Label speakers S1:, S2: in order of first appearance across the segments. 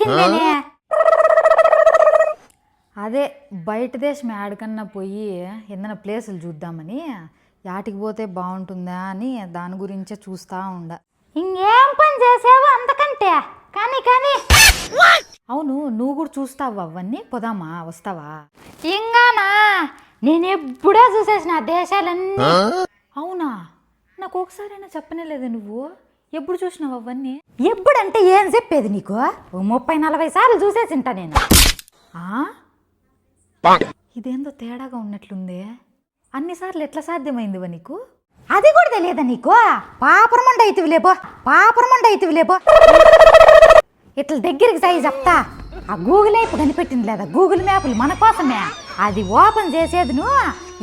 S1: దొరికిందేనే. అదే బయట దేశం యాడికన్నా పోయి ఏదైనా ప్లేసులు చూద్దామని, యాటికి పోతే బాగుంటుందా అని దాని గురించే చూస్తా ఉండ. ఇంకేం పని చేసావు అంతకంటే? కానీ కానీ అవును, నువ్వు కూడా చూస్తావు అవన్నీ, పోదామా, వస్తావా? ఇంగానా, నేను ఎప్పుడో చూసేసిన దేశాలన్నీ. అవునా, నాకు ఒకసారైనా చెప్పనేలేదు నువ్వు. ఎప్పుడు చూసినావు అవన్నీ? ఎప్పుడంటే ఏం చెప్పేది నీకు? 30-40 సార్లు చూసేసింటా నేను. ఇదేందో తేడాగా ఉన్నట్లుంది. అన్నిసార్లు ఎట్లా సాధ్యమైందివా నీకు? అది కూడా తెలియదా నీకు? పాపరమండ అయితివి లేబో. ఇట్లా దగ్గరికి సాయి చెప్తా. ఆ గూగుల్ ఇప్పుడు కనిపెట్టింది లేదా, గూగుల్ మ్యాప్లు మన కోసమే. అది ఓపెన్ చేసేది నువ్వు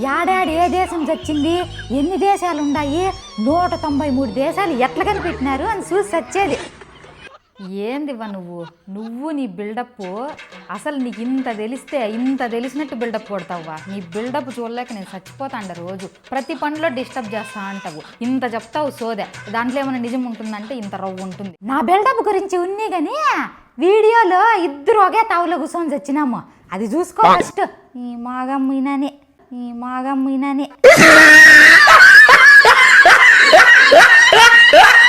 S1: యాడాడు ఏ దేశం చచ్చింది, ఎన్ని దేశాలు ఉన్నాయి, 193 దేశాలు ఎట్లా కనిపెట్టినారు అని చూసి వచ్చేది. ఏందివా నువ్వు నీ బిల్డప్. అసలు నీకు ఇంత తెలిసినట్టు బిల్డప్ కొడతావా? నీ బిల్డప్ చూడలేక నేను చచ్చిపోతాండ రోజు. ప్రతి పనిలో డిస్టర్బ్ చేస్తా అంటావు, ఇంత చెప్తావు సోదే. దాంట్లో ఏమైనా నిజం ఉంటుందంటే ఇంత రవ్వు ఉంటుంది. నా బిల్డప్ గురించి ఉన్ని కానీ వీడియోలో ఇద్దరు ఒకే తావులో కూర్చొని చచ్చినాము, అది చూసుకో ఫస్ట్. ఈ మాగమ్మినని